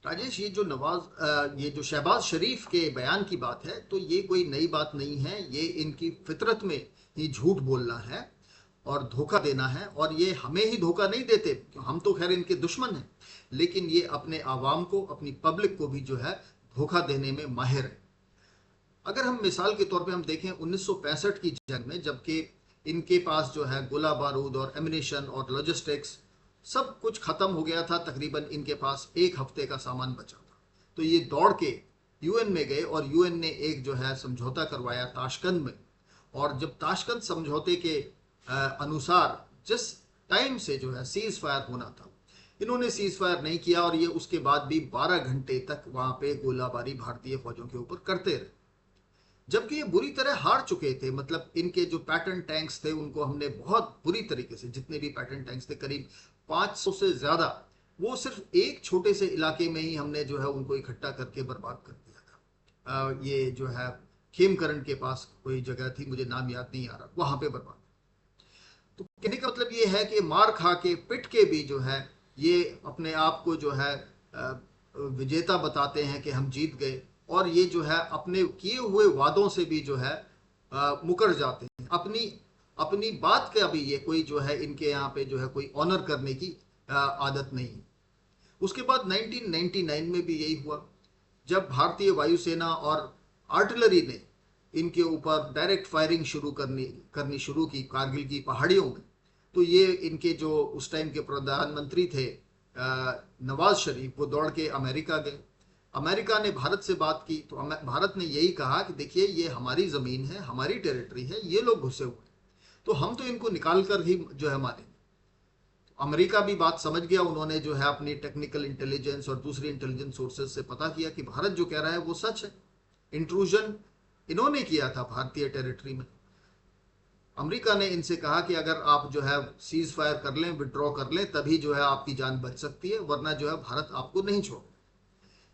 राजेश, ये जो शहबाज शरीफ के बयान की बात है, तो ये कोई नई बात नहीं है। ये इनकी फितरत में ही झूठ बोलना है और धोखा देना है। और ये हमें ही धोखा नहीं देते, हम तो खैर इनके दुश्मन हैं, लेकिन ये अपने आवाम को, अपनी पब्लिक को भी जो है धोखा देने में माहिर है। अगर हम मिसाल के तौर पे हम देखें 1965 की जंग में, जबकि इनके पास जो है गोला बारूद और एमिनेशन और लॉजिस्टिक्स सब कुछ खत्म हो गया था, तकरीबन इनके पास एक हफ्ते का सामान बचा था, तो ये दौड़ के यूएन में गए और यूएन ने एक जो है समझौता करवाया ताशकंद में। और जब ताशकंद समझौते के अनुसार जिस टाइम से जो है सीज फायर होना था, इन्होंने सीज फायर नहीं किया और ये उसके बाद भी 12 घंटे तक वहां पे गोलाबारी भारतीय फौजों के ऊपर करते रहे, जबकि ये बुरी तरह हार चुके थे। मतलब इनके जो पैटर्न टैंक्स थे उनको हमने बहुत बुरी तरीके से, जितने भी पैटर्न टैंक्स थे करीब 500 से ज्यादा, वो सिर्फ एक छोटे से इलाके में ही हमने जो है उनको इकट्ठा करके बर्बाद कर दिया था। ये जो है खेमकरण के पास कोई जगह थी, मुझे नाम याद नहीं आ रहा, वहां पे बर्बाद। तो कहने का मतलब ये है कि मार खा के पिट के भी जो है ये अपने आप को जो है विजेता बताते हैं कि हम जीत गए, और ये जो है अपने किए हुए वादों से भी जो है मुकर जाते हैं। अपनी अपनी बात का भी ये कोई जो है इनके यहाँ पे जो है कोई ऑनर करने की आदत नहीं है। उसके बाद 1999 में भी यही हुआ, जब भारतीय वायुसेना और आर्टिलरी ने इनके ऊपर डायरेक्ट फायरिंग शुरू करनी शुरू की कारगिल की पहाड़ियों में। तो ये इनके जो उस टाइम के प्रधानमंत्री थे नवाज शरीफ, वो दौड़ के अमेरिका गए। अमेरिका ने भारत से बात की तो भारत ने यही कहा कि देखिए ये हमारी ज़मीन है, हमारी टेरिटरी है, ये लोग घुसे हुए हैं, तो हम तो इनको निकाल कर ही जो है मारेंगे। अमेरिका भी बात समझ गया, उन्होंने जो है अपनी टेक्निकल इंटेलिजेंस और दूसरी इंटेलिजेंस सोर्सेज से पता किया कि भारत जो कह रहा है वो सच है। इंट्रूजन इन्होंने किया था भारतीय टेरिटरी में। अमेरिका ने इनसे कहा कि अगर आप जो है सीज फायर कर लें, विड्रॉ कर लें, तभी जो है आपकी जान बच सकती है, वरना जो है भारत आपको नहीं छोड़।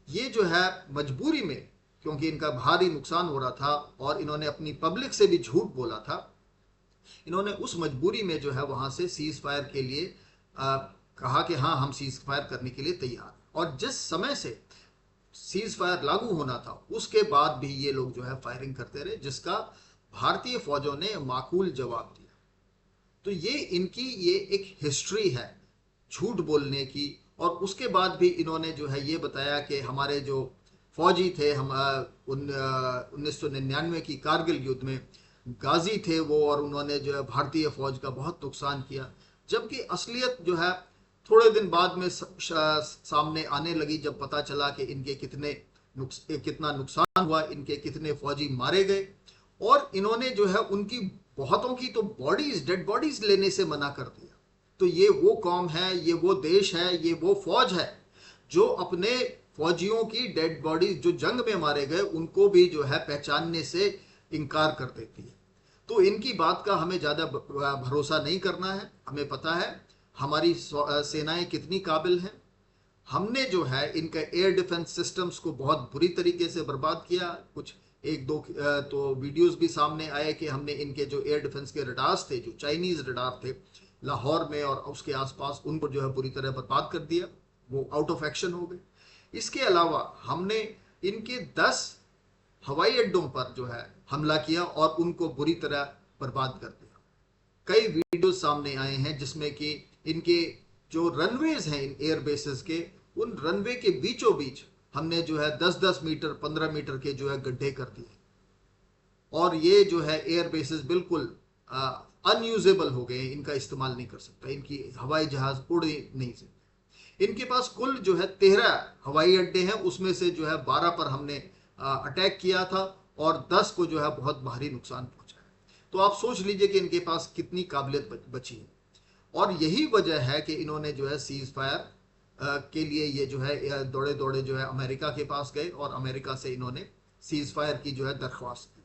ये जो है मजबूरी में, क्योंकि इनका भारी नुकसान हो रहा था और इन्होंने अपनी पब्लिक से भी झूठ बोला था, इन्होंने उस मजबूरी में जो है वहां से सीज फायर के लिए कहा कि हाँ हम सीज फायर करने के लिए तैयार। और जिस समय से सीज फायर लागू होना था उसके बाद भी ये लोग जो है फायरिंग करते रहे, जिसका भारतीय फौजों ने माकूल जवाब दिया। तो ये इनकी ये एक हिस्ट्री है झूठ बोलने की। और उसके बाद भी इन्होंने जो है ये बताया कि हमारे जो फौजी थे, हम 1999 की कारगिल युद्ध में गाजी थे वो, और उन्होंने जो है भारतीय फौज का बहुत नुकसान किया। जबकि असलियत जो है थोड़े दिन बाद में सामने आने लगी, जब पता चला कि इनके कितना नुकसान हुआ, इनके कितने फौजी मारे गए। और इन्होंने जो है उनकी बहुतों की तो बॉडीज, डेड बॉडीज लेने से मना कर दिया। तो ये वो कौम है, ये वो देश है, ये वो फौज है जो अपने फौजियों की डेड बॉडीज जो जंग में मारे गए उनको भी जो है पहचानने से इनकार कर देती है। तो इनकी बात का हमें ज़्यादा भरोसा नहीं करना है। हमें पता है हमारी सेनाएं कितनी काबिल हैं। हमने जो है इनका एयर डिफेंस सिस्टम्स को बहुत बुरी तरीके से बर्बाद किया। कुछ एक दो तो वीडियोस भी सामने आए कि हमने इनके जो एयर डिफेंस के रडार्स थे, जो चाइनीज रडार थे लाहौर में और उसके आसपास, उनको जो है बुरी तरह बर्बाद कर दिया, वो आउट ऑफ एक्शन हो गए। इसके अलावा हमने इनके 10 हवाई अड्डों पर जो है हमला किया और उनको बुरी तरह बर्बाद कर दिया। कई वीडियो सामने आए हैं जिसमें कि इनके जो रनवेज हैं इन एयर बेसिस के, उन रनवे के बीचों बीच हमने जो है 10-10 मीटर 15 मीटर के जो है गड्ढे कर दिए, और ये जो है एयर बेसिस बिल्कुल अनयूजेबल हो गए, इनका इस्तेमाल नहीं कर सकता, इनकी हवाई जहाज उड़ नहीं सकते। इनके पास कुल जो है 13 हवाई अड्डे हैं, उसमें से जो है 12 पर हमने अटैक किया था और 10 को जो है बहुत भारी नुकसान पहुंचा है। तो आप सोच लीजिए कि इनके पास कितनी काबिलियत बची है। और यही वजह है कि इन्होंने जो है सीज फायर के लिए ये जो है दौड़े दौड़े जो है अमेरिका के पास गए और अमेरिका से इन्होंने सीज फायर की जो है दरख्वास्त की।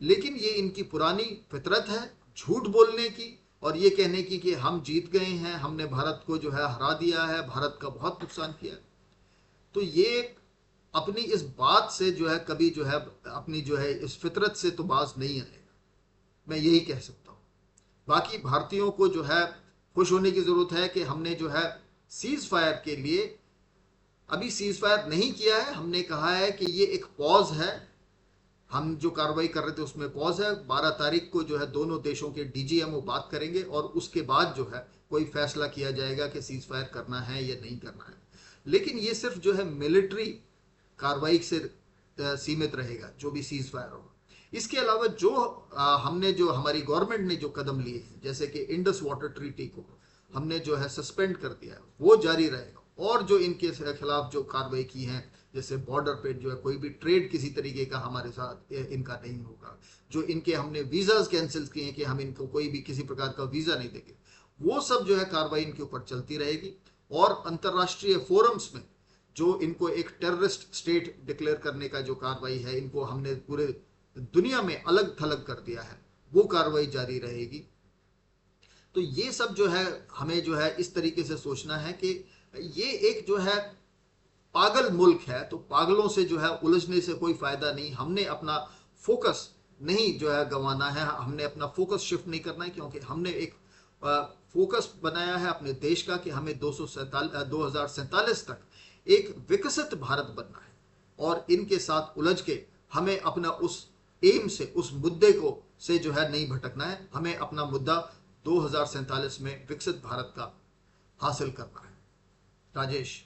लेकिन ये इनकी पुरानी फितरत है झूठ बोलने की और ये कहने की कि हम जीत गए हैं, हमने भारत को जो है हरा दिया है, भारत का बहुत नुकसान किया। तो ये अपनी इस बात से जो है कभी जो है अपनी जो है इस फितरत से तो बाज नहीं आएगा, मैं यही कह सकता हूँ। बाकी भारतीयों को जो है खुश होने की ज़रूरत है कि हमने जो है सीज फायर के लिए अभी सीज फायर नहीं किया है, हमने कहा है कि ये एक पॉज है, हम जो कार्रवाई कर रहे थे उसमें पॉज है। 12 तारीख को जो है दोनों देशों के डीजीएमओ बात करेंगे और उसके बाद जो है कोई फैसला किया जाएगा कि सीज फायर करना है या नहीं करना है। लेकिन ये सिर्फ जो है मिलिट्री कार्रवाई से सीमित रहेगा जो भी सीज फायर होगा। इसके अलावा जो हमने जो हमारी गवर्नमेंट ने जो कदम लिए हैं, जैसे कि इंडस वाटर ट्रीटी को हमने जो है सस्पेंड कर दिया है, वो जारी रहेगा। और जो इनके खिलाफ जो कार्रवाई की है, जैसे बॉर्डर पे जो है कोई भी ट्रेड किसी तरीके का हमारे साथ इनका नहीं होगा, जो इनके हमने वीजाज कैंसिल किए हैं कि हम इनको कोई भी किसी प्रकार का वीजा नहीं देंगे, वो सब जो है कार्रवाई इनके ऊपर चलती रहेगी। और अंतर्राष्ट्रीय फोरम्स में जो इनको एक टेररिस्ट स्टेट डिक्लेयर करने का जो कार्रवाई है, इनको हमने पूरे दुनिया में अलग थलग कर दिया है, वो कार्रवाई जारी रहेगी। तो ये सब जो है हमें जो है इस तरीके से सोचना है कि ये एक जो है पागल मुल्क है, तो पागलों से जो है उलझने से कोई फायदा नहीं। हमने अपना फोकस नहीं जो है गंवाना है, हमने अपना फोकस शिफ्ट नहीं करना है, क्योंकि हमने एक फोकस बनाया है अपने देश का कि हमें 2047 तक एक विकसित भारत बनना है। और इनके साथ उलझ के हमें अपना उस एम से, उस मुद्दे को से जो है नहीं भटकना है। हमें अपना मुद्दा 2047 में विकसित भारत का हासिल करना है। राजेश।